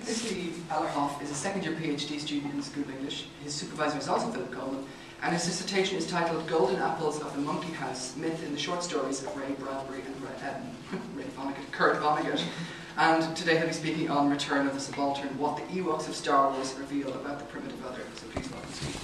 Steve Ellerhoff is a second-year PhD student in the School of English. His supervisor is also Philip Coleman, and his dissertation is titled Golden Apples of the Monkey House, Myth in the Short Stories of Ray Bradbury and Kurt Vonnegut. And today he'll be speaking on Return of the Subaltern, what the Ewoks of Star Wars reveal about the primitive other. So please welcome Steve.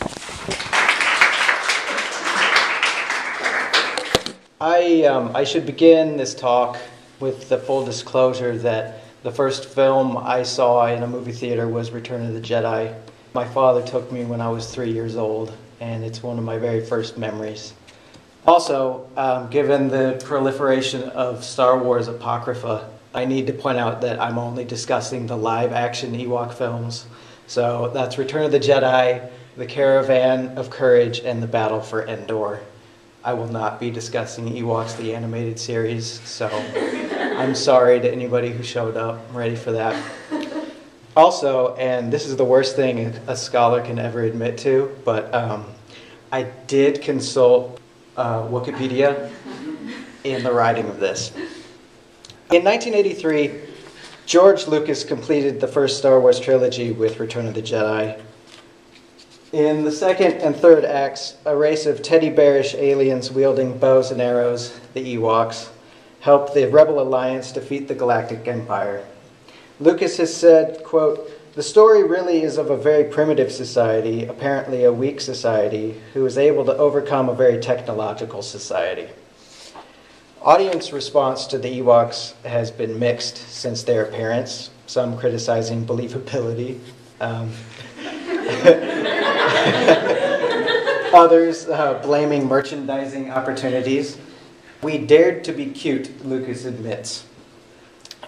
I should begin this talk with the full disclosure that the first film I saw in a movie theater was Return of the Jedi. My father took me when I was 3 years old, and it's one of my very first memories. Also, given the proliferation of Star Wars Apocrypha, I need to point out that I'm only discussing the live-action Ewok films. So that's Return of the Jedi, The Caravan of Courage, and The Battle for Endor. I will not be discussing Ewoks, the animated series, so I'm sorry to anybody who showed up. I'm ready for that. Also, and this is the worst thing a scholar can ever admit to, but I did consult Wikipedia in the writing of this. In 1983, George Lucas completed the first Star Wars trilogy with Return of the Jedi. In the second and third acts, a race of teddy bearish aliens wielding bows and arrows, the Ewoks, helped the Rebel Alliance defeat the Galactic Empire. Lucas has said, quote, "The story really is of a very primitive society, apparently a weak society, who is able to overcome a very technological society." Audience response to the Ewoks has been mixed since their appearance, some criticizing believability. Others blaming merchandising opportunities. We dared to be cute, Lucas admits.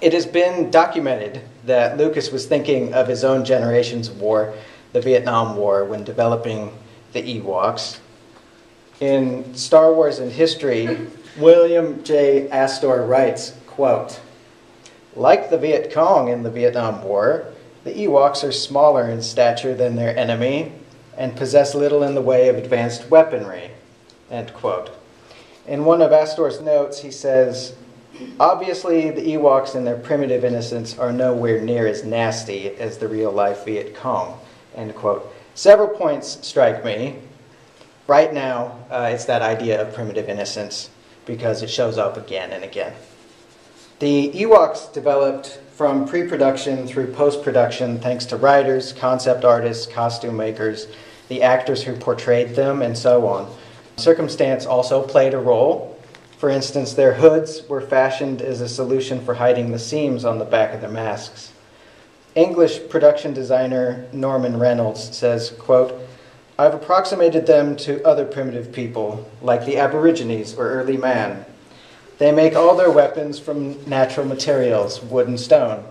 It has been documented that Lucas was thinking of his own generation's war, the Vietnam War, when developing the Ewoks. In Star Wars and History, William J. Astor writes, quote, "Like the Viet Cong in the Vietnam War, the Ewoks are smaller in stature than their enemy and possess little in the way of advanced weaponry," end quote. In one of Astor's notes, he says, "Obviously, the Ewoks in their primitive innocence are nowhere near as nasty as the real-life Viet Cong," end quote. Several points strike me. Right now, it's that idea of primitive innocence, because it shows up again and again. The Ewoks developed from pre-production through post-production thanks to writers, concept artists, costume makers, the actors who portrayed them, and so on. Circumstance also played a role. For instance, their hoods were fashioned as a solution for hiding the seams on the back of their masks. English production designer Norman Reynolds says, quote, "I've approximated them to other primitive people, like the Aborigines or early man. They make all their weapons from natural materials, wood and stone.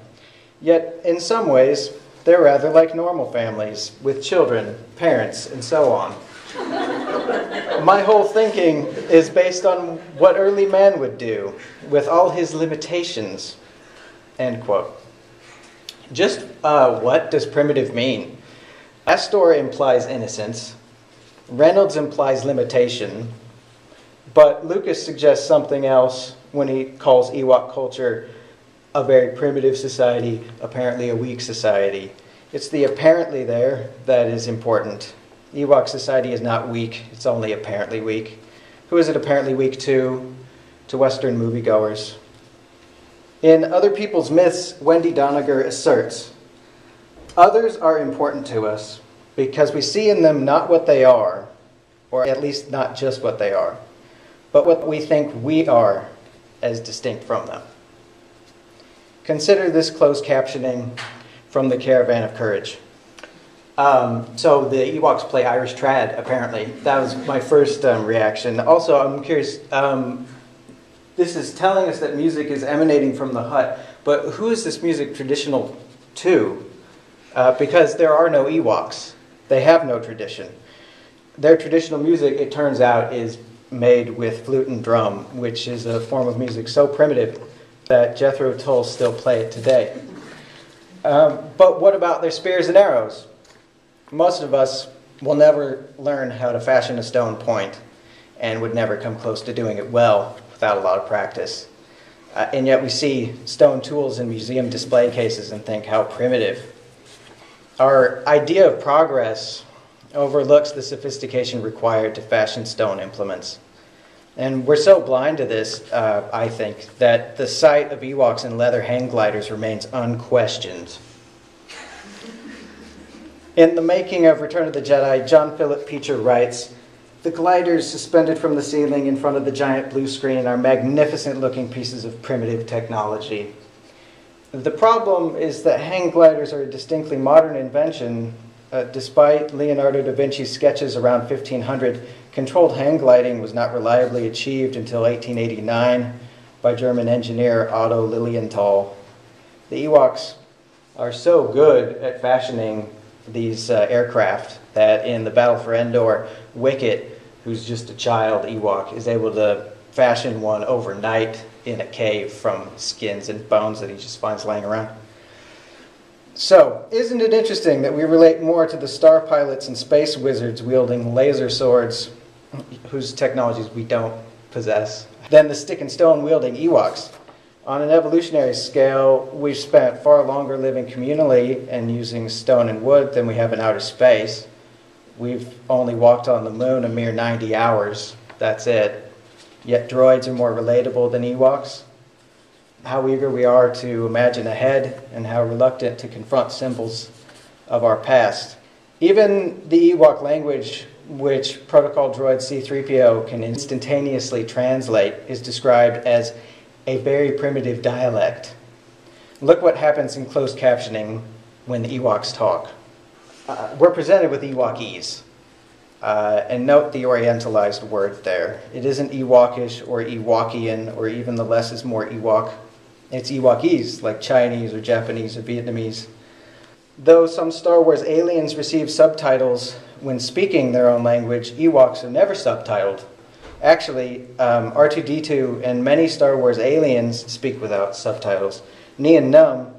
Yet, in some ways, they're rather like normal families, with children, parents, and so on. My whole thinking is based on what early man would do, with all his limitations," end quote. Just what does primitive mean? Astor implies innocence. Reynolds implies limitation. But Lucas suggests something else when he calls Ewok culture a very primitive society, apparently a weak society. It's the apparently there that is important. Ewok society is not weak, it's only apparently weak. Who is it apparently weak to? To Western moviegoers. In Other People's Myths, Wendy Doniger asserts, "Others are important to us because we see in them not what they are, or at least not just what they are, but what we think we are as distinct from them." Consider this closed captioning from The Caravan of Courage. So the Ewoks play Irish trad, apparently. That was my first reaction. Also, I'm curious, this is telling us that music is emanating from the hut, but who is this music traditional to? Because there are no Ewoks. They have no tradition. Their traditional music, it turns out, is made with flute and drum, which is a form of music so primitive that Jethro Tull still play it today. But what about their spears and arrows? Most of us will never learn how to fashion a stone point and would never come close to doing it well without a lot of practice. And yet we see stone tools in museum display cases and think, how primitive. Our idea of progress overlooks the sophistication required to fashion stone implements. And we're so blind to this, I think, that the sight of Ewoks and leather hang gliders remains unquestioned. In The Making of Return of the Jedi, John Philip Peacher writes, "The gliders suspended from the ceiling in front of the giant blue screen are magnificent-looking pieces of primitive technology. The problem is that hang gliders are a distinctly modern invention. Despite Leonardo da Vinci's sketches around 1500, controlled hang gliding was not reliably achieved until 1889 by German engineer Otto Lilienthal. The Ewoks are so good at fashioning these aircraft that in the Battle for Endor, Wicket, who's just a child Ewok, is able to fashion one overnight in a cave from skins and bones that he just finds laying around. So, isn't it interesting that we relate more to the star pilots and space wizards wielding laser swords, whose technologies we don't possess, than the stick and stone wielding Ewoks? On an evolutionary scale, we've spent far longer living communally and using stone and wood than we have in outer space. We've only walked on the moon a mere 90 hours. That's it. Yet droids are more relatable than Ewoks. How eager we are to imagine ahead and how reluctant to confront symbols of our past. Even the Ewok language, which protocol droid C-3PO can instantaneously translate, is described as a very primitive dialect. Look what happens in closed captioning when the Ewoks talk. We're presented with Ewokese. And note the Orientalized word there. It isn't Ewokish or Ewokian or even the less is more Ewok. It's Ewokese, like Chinese or Japanese or Vietnamese. Though some Star Wars aliens receive subtitles when speaking their own language, Ewoks are never subtitled. Actually, R2-D2 and many Star Wars aliens speak without subtitles. Nien Nunb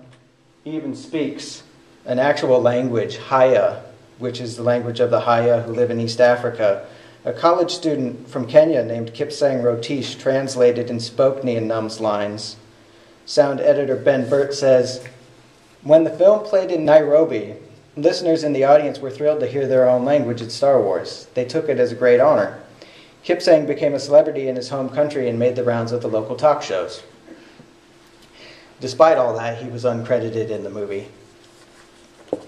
even speaks an actual language, Haya, which is the language of the Haya who live in East Africa. A college student from Kenya named Kipsang Rotish translated and spoke Nien Nunb's lines. Sound editor Ben Burt says, "When the film played in Nairobi, listeners in the audience were thrilled to hear their own language at Star Wars. They took it as a great honor. Kipsang became a celebrity in his home country and made the rounds of the local talk shows." Despite all that, he was uncredited in the movie.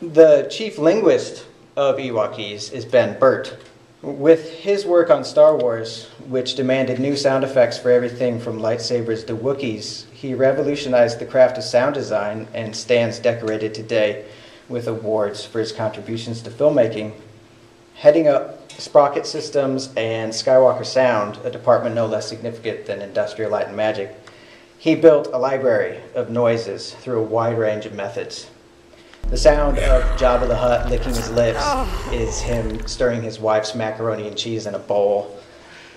The chief linguist of Ewokese is Ben Burt. With his work on Star Wars, which demanded new sound effects for everything from lightsabers to Wookiees, he revolutionized the craft of sound design and stands decorated today with awards for his contributions to filmmaking. Heading up Sprocket Systems and Skywalker Sound, a department no less significant than Industrial Light and Magic, he built a library of noises through a wide range of methods. The sound of Jabba the Hutt licking his lips is him stirring his wife's macaroni and cheese in a bowl.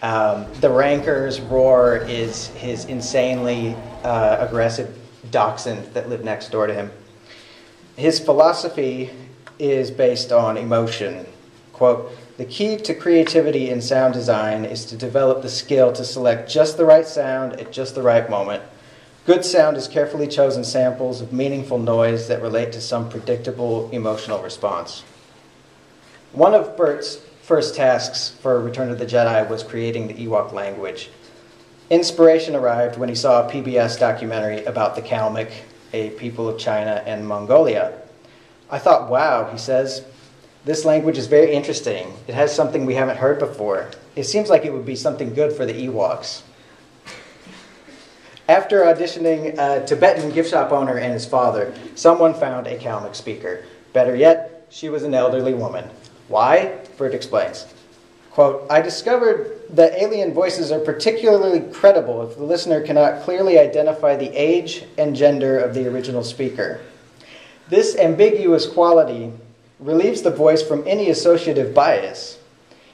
The Ranker's roar is his insanely aggressive dachshund that lived next door to him. His philosophy is based on emotion. Quote, "The key to creativity in sound design is to develop the skill to select just the right sound at just the right moment. Good sound is carefully chosen samples of meaningful noise that relate to some predictable emotional response." One of Burt's first tasks for Return of the Jedi was creating the Ewok language. Inspiration arrived when he saw a PBS documentary about the Kalmyk, a people of China and Mongolia. "I thought, wow," he says, "this language is very interesting. It has something we haven't heard before. It seems like it would be something good for the Ewoks." After auditioning a Tibetan gift shop owner and his father, someone found a Kalmyk speaker. Better yet, she was an elderly woman. Why? Burt explains. Quote, "I discovered that alien voices are particularly credible if the listener cannot clearly identify the age and gender of the original speaker. This ambiguous quality relieves the voice from any associative bias.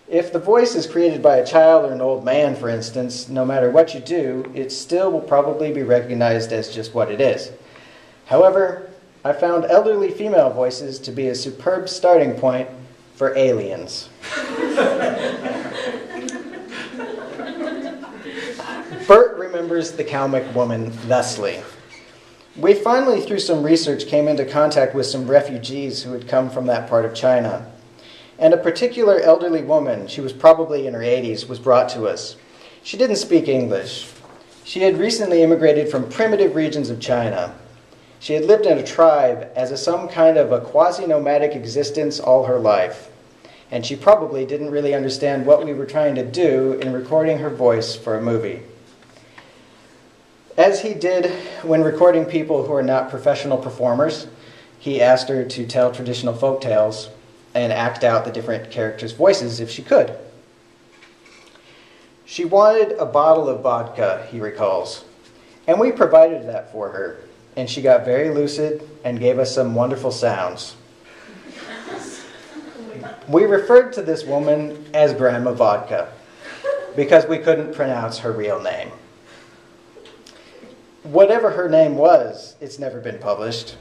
If the voice is created by a child or an old man, for instance, no matter what you do, it still will probably be recognized as just what it is. However, I found elderly female voices to be a superb starting point for aliens." Burt remembers the Kalmyk woman thusly. We finally, through some research, came into contact with some refugees who had come from that part of China. And a particular elderly woman, she was probably in her 80s, was brought to us. She didn't speak English. She had recently immigrated from primitive regions of China. She had lived in a tribe as some kind of a quasi-nomadic existence all her life. And she probably didn't really understand what we were trying to do in recording her voice for a movie. As he did when recording people who are not professional performers, he asked her to tell traditional folk tales and act out the different characters' voices if she could. She wanted a bottle of vodka, he recalls, and we provided that for her, and she got very lucid and gave us some wonderful sounds. We referred to this woman as Grandma Vodka because we couldn't pronounce her real name. Whatever her name was, it's never been published.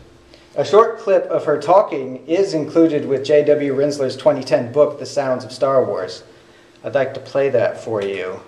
A short clip of her talking is included with J.W. Rinsler's 2010 book, The Sounds of Star Wars. I'd like to play that for you.